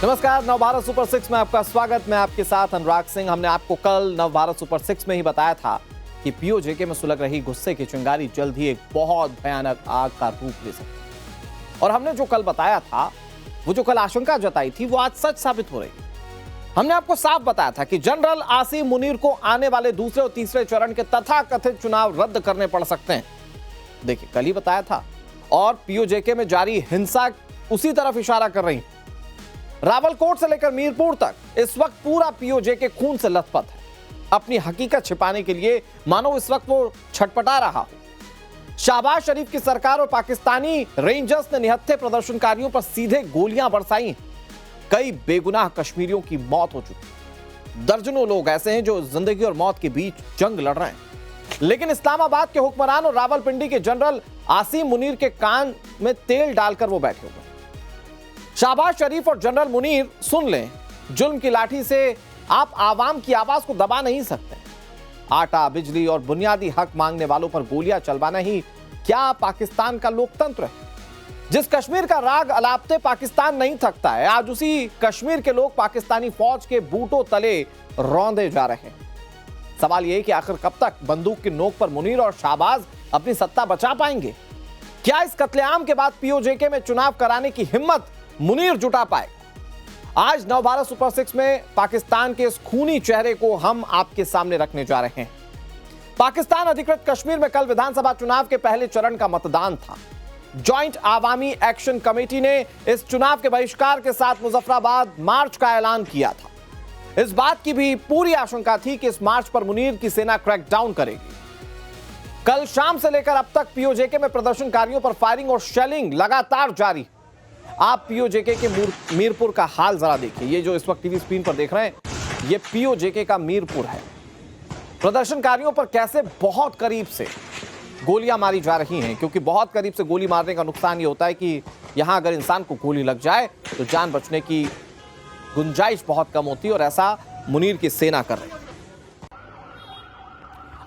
नमस्कार, नवभारत सुपर 6 में आपका स्वागत। मैं आपके साथ अनुराग सिंह। हमने आपको कल नवभारत सुपर 6 में ही बताया था कि पीओजेके में सुलग रही गुस्से की चिंगारी जल्द ही एक बहुत भयानक आग का रूप ले सकती है। और हमने जो कल बताया था, वो जो कल आशंका जताई थी, वो आज सच साबित हो रही है। हमने आपको साफ बताया था कि जनरल आसिम मुनीर को आने वाले दूसरे और तीसरे चरण के तथाकथित चुनाव रद्द करने पड़ सकते हैं। देखिए, कल ही बताया था और पीओजेके में जारी हिंसा उसी तरफ इशारा कर रही है। रावलकोट से लेकर मीरपुर तक इस वक्त पूरा पीओजेके खून से लथपथ है। अपनी हकीकत छिपाने के लिए मानो इस वक्त वो छटपटा रहा हो। शहबाज शरीफ की सरकार और पाकिस्तानी रेंजर्स ने निहत्थे प्रदर्शनकारियों पर सीधे गोलियां बरसाई। कई बेगुनाह कश्मीरियों की मौत हो चुकी। दर्जनों लोग ऐसे हैं जो जिंदगी और मौत के बीच जंग लड़ रहे हैं। लेकिन इस्लामाबाद के हुक्मरान और रावलपिंडी के जनरल आसिम मुनीर के कान में तेल डालकर वो बैठे हुए। शहबाज शरीफ और जनरल मुनीर, सुन लें, जुल्म की लाठी से आप आवाम की आवाज को दबा नहीं सकते। आटा, बिजली और बुनियादी हक मांगने वालों पर गोलियां चलवाना ही क्या पाकिस्तान का लोकतंत्र है? जिस कश्मीर का राग अलापते पाकिस्तान नहीं थकता है, आज उसी कश्मीर के लोग पाकिस्तानी फौज के बूटों तले रौंदे जा रहे हैं। सवाल यह है कि आखिर कब तक बंदूक की नोक पर मुनीर और शहबाज अपनी सत्ता बचा पाएंगे? क्या इस कत्लेआम के बाद पीओजेके में चुनाव कराने की हिम्मत मुनीर जुटा पाए? आज नवभारत सुपर 6 में पाकिस्तान के इस खूनी चेहरे को हम आपके सामने रखने जा रहे हैं। पाकिस्तान अधिकृत कश्मीर में कल विधानसभा चुनाव के पहले चरण का मतदान था। जॉइंट आवामी एक्शन कमेटी ने इस चुनाव के बहिष्कार के साथ मुजफ्फराबाद मार्च का ऐलान किया था। इस बात की भी पूरी आशंका थी कि इस मार्च पर मुनीर की सेना क्रैकडाउन करेगी। कल शाम से लेकर अब तक पीओजेके में प्रदर्शनकारियों पर फायरिंग और शेलिंग लगातार जारी। आप पीओजेके के मीरपुर का हाल जरा देखिए। ये जो इस वक्त टीवी स्क्रीन पर देख रहे हैं, ये पीओजेके का मीरपुर है। प्रदर्शनकारियों पर कैसे बहुत करीब से गोलियां मारी जा रही हैं, क्योंकि बहुत करीब से गोली मारने का नुकसान ये होता है कि यहां अगर इंसान को गोली लग जाए तो जान बचने की गुंजाइश बहुत कम होती है, और ऐसा मुनीर की सेना कर रही है।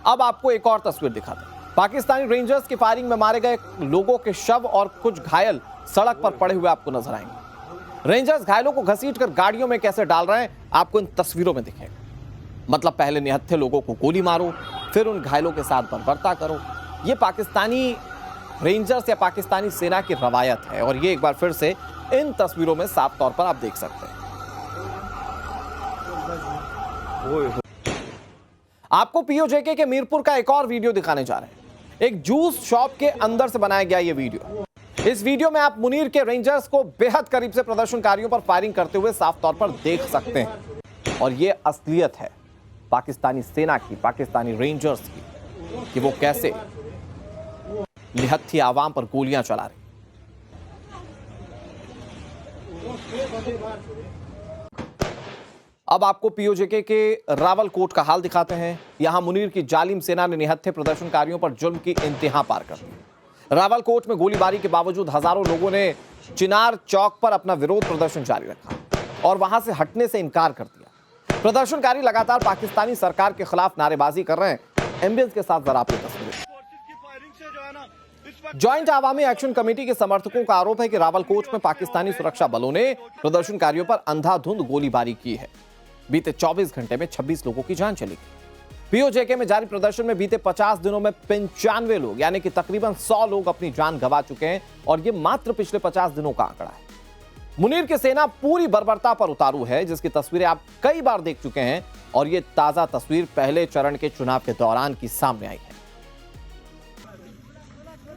अब आपको एक और तस्वीर दिखाते हैं। पाकिस्तानी रेंजर्स की फायरिंग में मारे गए लोगों के शव और कुछ घायल सड़क पर पड़े हुए आपको नजर आएंगे। रेंजर्स घायलों को घसीटकर गाड़ियों में कैसे डाल रहे हैं, आपको इन तस्वीरों में दिखेगा। मतलब पहले निहत्थे लोगों को गोली मारो, फिर उन घायलों के साथ बर्बरता करो। ये पाकिस्तानी रेंजर्स या पाकिस्तानी सेना की रवायत है, और ये एक बार फिर से इन तस्वीरों में साफ तौर पर आप देख सकते हैं। आपको पीओजेके के मीरपुर का एक और वीडियो दिखाने जा रहे हैं। एक जूस शॉप के अंदर से बनाया गया ये वीडियो। इस वीडियो में आप मुनीर के रेंजर्स को बेहद करीब से प्रदर्शनकारियों पर फायरिंग करते हुए साफ तौर पर देख सकते हैं। और ये असलियत है पाकिस्तानी सेना की, पाकिस्तानी रेंजर्स की, कि वो कैसे निहत्थी आवाम पर गोलियां चला रही। अब आपको पीओजेके के रावलकोट का हाल दिखाते हैं। यहां मुनीर की जालिम सेना ने निहत्थे प्रदर्शनकारियों पर जुल्म की इंतहा पार कर दी। रावलकोट में गोलीबारी के बावजूद हजारों लोगों ने चिनार चौक पर अपना विरोध प्रदर्शन जारी रखा और वहां से हटने से इनकार कर दिया। प्रदर्शनकारी लगातार पाकिस्तानी सरकार के खिलाफ नारेबाजी कर रहे हैं। एम्बियंस के साथ जरा आपकी तस्वीरें। जॉइंट आवामी एक्शन कमेटी के समर्थकों का आरोप है कि रावलकोट में पाकिस्तानी सुरक्षा बलों ने प्रदर्शनकारियों पर अंधाधुंध गोलीबारी की है। बीते 24 घंटे में 26 लोगों की जान चली गई। पीओजेके में जारी प्रदर्शन में बीते 50 दिनों में 95 लोग, यानी कि तकरीबन 100 लोग अपनी जान गंवा चुके हैं, और यह मात्र पिछले 50 दिनों का आंकड़ा है। मुनीर की सेना पूरी बर्बरता पर उतारू है, जिसकी तस्वीरें आप कई बार देख चुके हैं, और यह ताजा तस्वीर पहले चरण के चुनाव के दौरान की सामने आई है।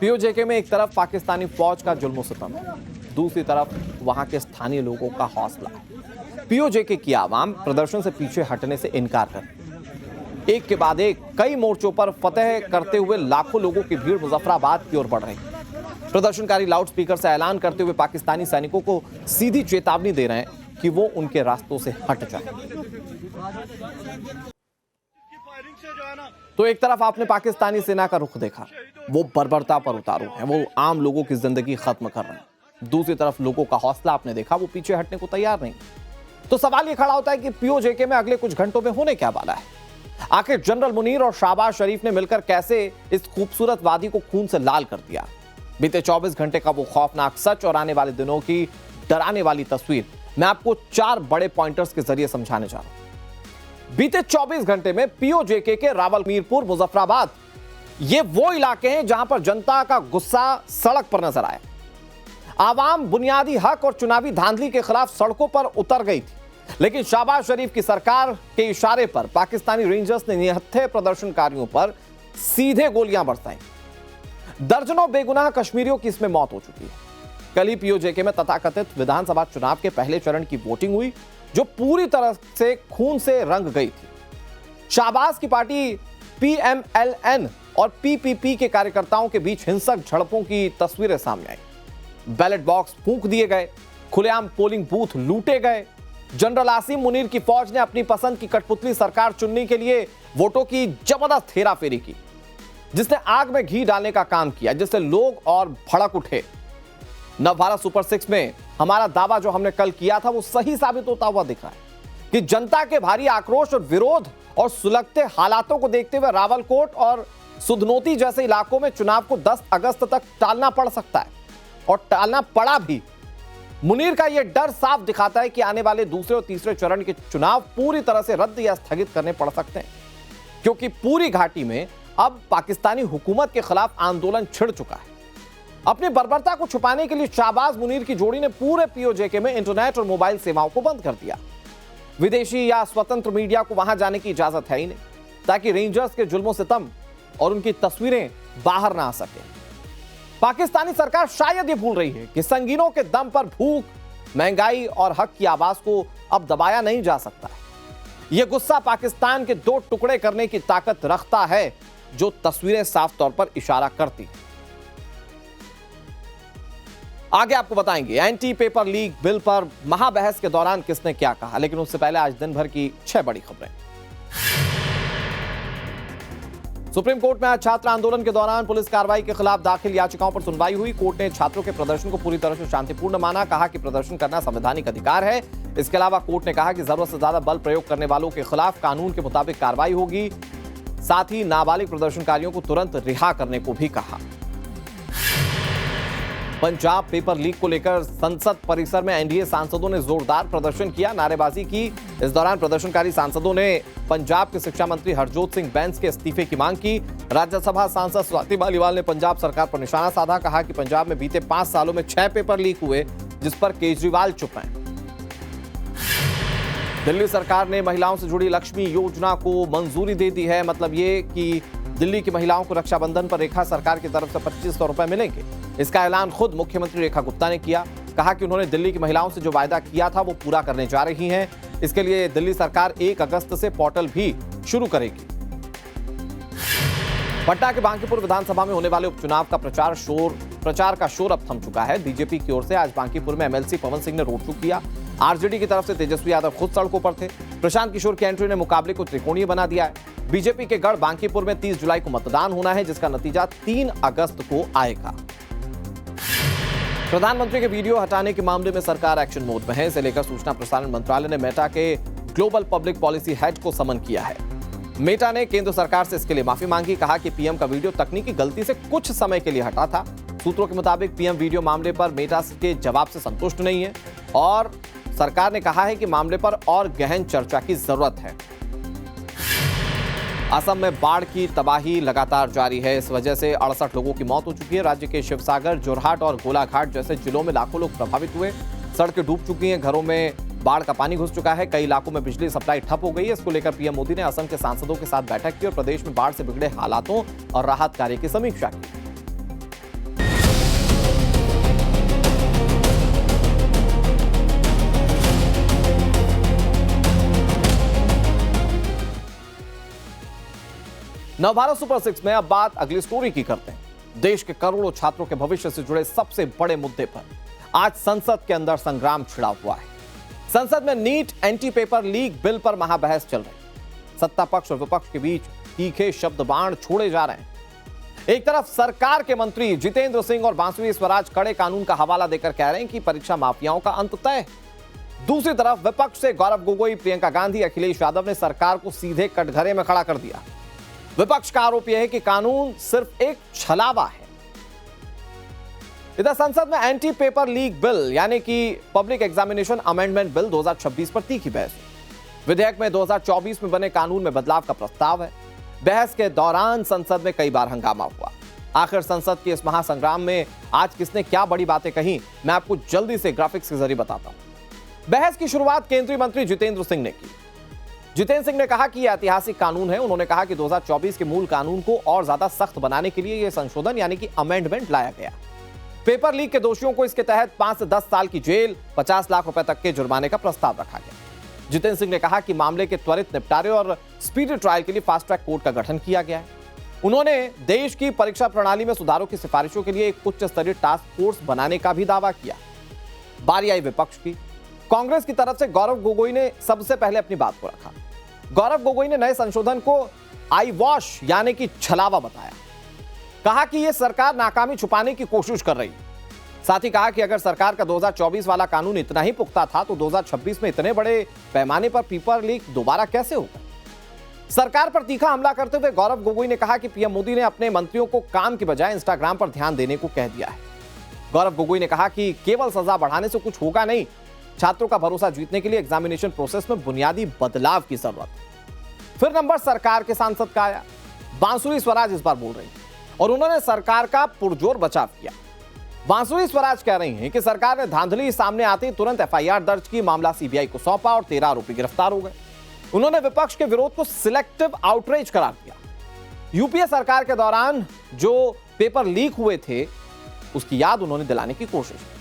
पीओजेके में एक तरफ पाकिस्तानी फौज का जुल्म सितम है, दूसरी तरफ वहां के स्थानीय लोगों का हौसला। पीओजेके की आवाम प्रदर्शन से पीछे हटने से इनकार कर एक के बाद एक कई मोर्चों पर फतह करते हुए लाखों लोगों की भीड़ मुजफ्फराबाद की ओर बढ़ रही है। प्रदर्शनकारी लाउडस्पीकर से ऐलान करते हुए पाकिस्तानी सैनिकों को सीधी चेतावनी दे रहे हैं कि वो उनके रास्तों से हट जाएं। तो एक तरफ आपने पाकिस्तानी सेना का रुख देखा, वो बर्बरता पर उतारू है, वो आम लोगों की जिंदगी खत्म कर रहे हैं। दूसरी तरफ लोगों का हौसला आपने देखा, वो पीछे हटने को तैयार नहीं। तो सवाल ये खड़ा होता है कि पीओजेके में अगले कुछ घंटों में होने क्या वाला है? आखिर जनरल मुनीर और शहबाज शरीफ ने मिलकर कैसे इस खूबसूरत वादी को खून से लाल कर दिया? बीते 24 घंटे का वो खौफनाक सच और आने वाले दिनों की डराने वाली तस्वीर मैं आपको 4 बड़े पॉइंटर्स के जरिए समझाने जा रहा हूं। बीते 24 घंटे में पीओजेके के रावल, मीरपुर, मुजफ्फराबाद, ये वो इलाके हैं जहां पर जनता का गुस्सा सड़क पर नजर आया। आवाम बुनियादी हक और चुनावी धांधली के खिलाफ सड़कों पर उतर गई थी, लेकिन शहबाज शरीफ की सरकार के इशारे पर पाकिस्तानी रेंजर्स ने निहत्थे प्रदर्शनकारियों पर सीधे गोलियां बरसाई। दर्जनों बेगुनाह कश्मीरियों की इसमें मौत हो चुकी है। कल ही पीओजेके में तथाकथित विधानसभा चुनाव के पहले चरण की वोटिंग हुई, जो पूरी तरह से खून से रंग गई थी। शहबाज की पार्टी पीएमएलएन और पीपीपी के कार्यकर्ताओं के बीच हिंसक झड़पों की तस्वीरें सामने आई। बैलेट बॉक्स फूंक दिए गए, खुलेआम पोलिंग बूथ लूटे गए। जनरल आसिम मुनीर की फौज ने अपनी पसंद की कठपुतली सरकार चुनने के लिए वोटों की जबरदस्त हेराफेरी की, जिसने आग में घी डालने का काम किया, जिससे लोग और भड़क उठे। नवभारत सुपर 6 में हमारा दावा जो हमने कल किया था वो सही साबित होता हुआ दिख रहा है कि जनता के भारी आक्रोश और विरोध और सुलगते हालातों को देखते हुए रावलकोट और सुधनोती जैसे इलाकों में चुनाव को 10 अगस्त तक टालना पड़ सकता है, और टालना पड़ा भी। मुनीर का यह डर साफ दिखाता है कि आने वाले दूसरे और तीसरे चरण के चुनाव पूरी तरह से रद्द या स्थगित करने पड़ सकते हैं, क्योंकि पूरी घाटी में अब पाकिस्तानी हुकूमत के खिलाफ आंदोलन छिड़ चुका है। अपनी बर्बरता को छुपाने के लिए शहबाज मुनीर की जोड़ी ने पूरे पीओजेके में इंटरनेट और मोबाइल सेवाओं को बंद कर दिया। विदेशी या स्वतंत्र मीडिया को वहां जाने की इजाजत है ही नहीं, ताकि रेंजर्स के जुल्मों सितम और उनकी तस्वीरें बाहर ना आ सके। पाकिस्तानी सरकार शायद ये भूल रही है कि संगीनों के दम पर भूख, महंगाई और हक की आवाज को अब दबाया नहीं जा सकता है। यह गुस्सा पाकिस्तान के 2 टुकड़े करने की ताकत रखता है, जो तस्वीरें साफ तौर पर इशारा करती हैं। आगे आपको बताएंगे एंटी पेपर लीक बिल पर महाबहस के दौरान किसने क्या कहा, लेकिन उससे पहले आज दिन भर की 6 बड़ी खबरें। सुप्रीम कोर्ट में आज छात्र आंदोलन के दौरान पुलिस कार्रवाई के खिलाफ दाखिल याचिकाओं पर सुनवाई हुई। कोर्ट ने छात्रों के प्रदर्शन को पूरी तरह से शांतिपूर्ण माना, कहा कि प्रदर्शन करना संवैधानिक अधिकार है। इसके अलावा कोर्ट ने कहा कि जरूरत से ज्यादा बल प्रयोग करने वालों के खिलाफ कानून के मुताबिक कार्रवाई होगी। साथ ही नाबालिग प्रदर्शनकारियों को तुरंत रिहा करने को भी कहा। पंजाब पेपर लीक को लेकर संसद परिसर में एनडीए सांसदों ने जोरदार प्रदर्शन किया, नारेबाजी की। इस दौरान प्रदर्शनकारी सांसदों ने पंजाब के शिक्षा मंत्री हरजोत सिंह बैंस के इस्तीफे की मांग की। राज्यसभा सांसद स्वाति मालीवाल ने पंजाब सरकार पर निशाना साधा, कहा कि पंजाब में बीते 5 सालों में 6 पेपर लीक हुए, जिस पर केजरीवाल चुप हैं। दिल्ली सरकार ने महिलाओं से जुड़ी लक्ष्मी योजना को मंजूरी दे दी है। मतलब ये कि दिल्ली की महिलाओं को रक्षाबंधन पर रेखा सरकार की तरफ से 2500 रुपए मिलेंगे। इसका ऐलान खुद मुख्यमंत्री रेखा गुप्ता ने किया। कहा कि उन्होंने दिल्ली की महिलाओं से जो वायदा किया था वो पूरा करने जा रही हैं। इसके लिए दिल्ली सरकार 1 अगस्त से पोर्टल भी शुरू करेगी। पटना के बांकीपुर विधानसभा में होने वाले उपचुनाव का प्रचार का शोर अब थम चुका है। बीजेपी की ओर से आज बांकीपुर में एमएलसी पवन सिंह ने रोड शो किया। आरजेडी की तरफ से तेजस्वी यादव खुद सड़कों पर थे। प्रशांत किशोर की एंट्री ने मुकाबले को त्रिकोणीय बना दिया है। बीजेपी के गढ़ बांकीपुर में 30 जुलाई को मतदान होना है, जिसका नतीजा 3 अगस्त को आएगा। प्रधानमंत्री के वीडियो हटाने के मामले में सरकार एक्शन मोड में है। इसे लेकर सूचना प्रसारण मंत्रालय ने मेटा के ग्लोबल पब्लिक पॉलिसी हेड को समन किया है। मेटा ने केंद्र सरकार से इसके लिए माफी मांगी। कहा कि पीएम का वीडियो तकनीकी गलती से कुछ समय के लिए हटा था। सूत्रों के मुताबिक पीएम वीडियो मामले पर मेटा के जवाब से संतुष्ट नहीं है और सरकार ने कहा है कि मामले पर और गहन चर्चा की जरूरत है। असम में बाढ़ की तबाही लगातार जारी है। इस वजह से 68 लोगों की मौत हो चुकी है। राज्य के शिवसागर, जोरहाट और गोलाघाट जैसे जिलों में लाखों लोग प्रभावित हुए। सड़कें डूब चुकी हैं, घरों में बाढ़ का पानी घुस चुका है। कई इलाकों में बिजली सप्लाई ठप हो गई है। इसको लेकर पीएम मोदी ने असम के सांसदों के साथ बैठक की और प्रदेश में बाढ़ से बिगड़े हालातों और राहत कार्य की समीक्षा की। नवभारत सुपर 6 में अब बात अगली स्टोरी की करते हैं। देश के करोड़ों छात्रों के भविष्य से जुड़े सबसे बड़े मुद्दे पर आज संसद के अंदर संग्राम छिड़ा हुआ है। संसद में NEET anti paper leak bill पर महाबहस चल रही। सत्ता पक्ष और विपक्ष के बीच तीखे शब्द बाण छोड़े जा रहे हैं। एक तरफ सरकार के मंत्री जितेंद्र सिंह और बांसुरी स्वराज कड़े कानून का हवाला देकर कह रहे हैं कि परीक्षा माफियाओं का अंत तय। दूसरी तरफ विपक्ष से गौरव गोगोई, प्रियंका गांधी, अखिलेश यादव ने सरकार को सीधे कटघरे में खड़ा कर दिया। विपक्ष का आरोप यह है कि कानून सिर्फ एक छलावा है। इधर संसद में एंटी पेपर लीक बिल यानी कि पब्लिक एग्जामिनेशन अमेंडमेंट बिल 2026 पर तीखी बहस हुई। विधेयक में 2024 में बने कानून में बदलाव का प्रस्ताव है। बहस के दौरान संसद में कई बार हंगामा हुआ। आखिर संसद के इस महासंग्राम में आज किसने क्या बड़ी बातें कही, मैं आपको जल्दी से ग्राफिक्स के जरिए बताता हूं। बहस की शुरुआत केंद्रीय मंत्री जितेंद्र सिंह ने की। जितेंद्र सिंह ने कहा कि यह ऐतिहासिक कानून है। उन्होंने कहा कि 2024 के मूल कानून को और ज्यादा सख्त बनाने के लिए यह संशोधन यानी कि अमेंडमेंट लाया गया। पेपर लीक के दोषियों को इसके तहत 5 से 10 साल की जेल, 50 लाख रुपए तक के जुर्माने का प्रस्ताव रखा गया। जितेंद्र सिंह ने कहा कि मामले के त्वरित निपटारे और स्पीडी ट्रायल के लिए फास्ट ट्रैक कोर्ट का गठन किया गया है। उन्होंने देश की परीक्षा प्रणाली में सुधारों की सिफारिशों के लिए एक उच्च स्तरीय टास्क फोर्स बनाने का भी दावा किया। बारी आई विपक्ष की। कांग्रेस की तरफ से गौरव गोगोई ने सबसे पहले अपनी बात को रखा। गौरव गोगोई ने नए संशोधन को आई वॉश यानी कि छलावा बताया। कहा कि यह सरकार नाकामी छुपाने की कोशिश कर रही है। साथ ही कहा कि अगर सरकार का 2024 वाला कानून इतना ही पुख्ता था तो 2026 में इतने बड़े पैमाने पर पेपर लीक दोबारा कैसे होगा। सरकार पर तीखा हमला करते हुए गौरव गोगोई ने कहा कि पीएम मोदी ने अपने मंत्रियों को काम की बजाय इंस्टाग्राम पर ध्यान देने को कह दिया है। गौरव गोगोई ने कहा कि केवल सजा बढ़ाने से कुछ होगा नहीं, छात्रों का भरोसा जीतने के लिए एग्जामिनेशन प्रोसेस में बुनियादी बदलाव की जरूरत है। फिर नंबर सरकार के सांसद का आया। बांसुरी स्वराज इस बार बोल रही और उन्होंने सरकार का पुरजोर बचाव किया। बांसुरी स्वराज कह रही हैं कि सरकार ने धांधली सामने आते ही तुरंत एफआईआर दर्ज की, मामला सीबीआई को सौंपा और 13 आरोपी गिरफ्तार हो गए। उन्होंने विपक्ष के विरोध को सिलेक्टिव आउटरीच करार दिया। यूपीए सरकार के दौरान जो पेपर लीक हुए थे उसकी याद उन्होंने दिलाने की कोशिश की।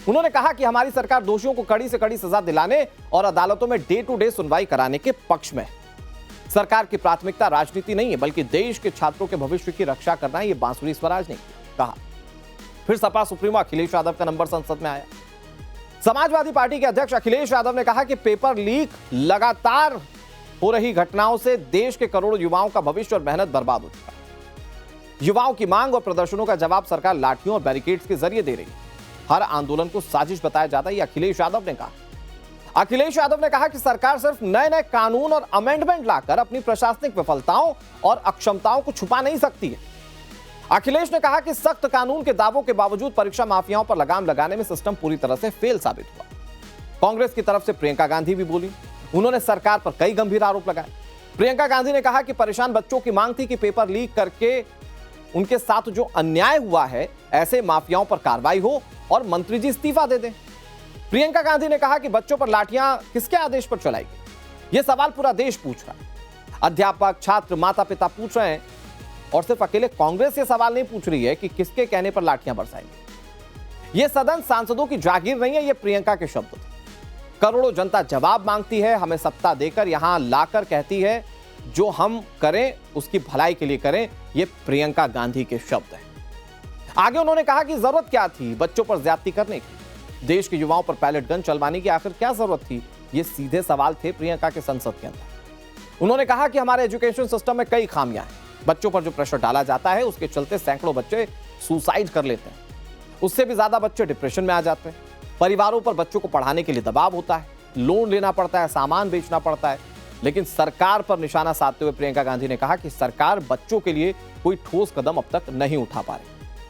उन्होंने कहा कि हमारी सरकार दोषियों को कड़ी से कड़ी सजा दिलाने और अदालतों में डे टू डे सुनवाई कराने के पक्ष में है। सरकार की प्राथमिकता राजनीति नहीं है बल्कि देश के छात्रों के भविष्य की रक्षा करना है, यह बांसुरी स्वराज ने कहा। फिर सपा सुप्रीमो अखिलेश यादव का नंबर संसद में आया। समाजवादी पार्टी के अध्यक्ष अखिलेश यादव ने कहा कि पेपर लीक लगातार हो रही घटनाओं से देश के करोड़ों युवाओं का भविष्य और मेहनत बर्बाद हो चुका है। युवाओं की मांग और प्रदर्शनों का जवाब सरकार लाठियों और बैरिकेड्स के जरिए दे रही है। हर आंदोलन को साजिश बताया जाता है, यह अखिलेश यादव ने कहा। अखिलेश यादव ने कहा कि सरकार सिर्फ नए नए कानून और अमेंडमेंट लाकर अपनी प्रशासनिक विफलताओं और अक्षमताओं को छुपा नहीं सकती है। अखिलेश ने कहा कि सख्त कानून के दावों के बावजूद परीक्षा माफियाओं पर लगाम लगाने में सिस्टम पूरी तरह से फेल साबित हुआ। कांग्रेस की तरफ से प्रियंका गांधी भी बोली। उन्होंने सरकार पर कई गंभीर आरोप लगाए। प्रियंका गांधी ने कहा कि परेशान बच्चों की मांग थी कि पेपर लीक करके उनके साथ जो अन्याय हुआ है ऐसे माफियाओं पर कार्रवाई हो और मंत्री जी इस्तीफा दे दें। प्रियंका गांधी ने कहा कि बच्चों पर लाठियां किसके आदेश पर चलाई गई, यह सवाल पूरा देश पूछ रहा है। अध्यापक, छात्र, माता पिता पूछ रहे हैं और सिर्फ अकेले कांग्रेस ये सवाल नहीं पूछ रही है कि किसके कहने पर लाठियां बरसाएंगी। यह सदन सांसदों की जागीर नहीं है, यह प्रियंका के शब्द थे। करोड़ों जनता जवाब मांगती है, हमें सत्ता देकर यहां लाकर कहती है जो हम करें उसकी भलाई के लिए करें, यह प्रियंका गांधी के शब्द हैं। आगे उन्होंने कहा कि जरूरत क्या थी बच्चों पर ज्यादती करने की, देश के युवाओं पर पैलेट गन चलवाने की आखिर क्या जरूरत थी। ये सीधे सवाल थे प्रियंका के संसद के अंदर। उन्होंने कहा कि हमारे एजुकेशन सिस्टम में कई खामियां हैं। बच्चों पर जो प्रेशर डाला जाता है उसके चलते सैकड़ों बच्चे सुसाइड कर लेते हैं। उससे भी ज्यादा बच्चे डिप्रेशन में आ जाते हैं। परिवारों पर बच्चों को पढ़ाने के लिए दबाव होता है, लोन लेना पड़ता है, सामान बेचना पड़ता है। लेकिन सरकार पर निशाना साधते हुए प्रियंका गांधी ने कहा कि सरकार बच्चों के लिए कोई ठोस कदम अब तक नहीं उठा पा रही।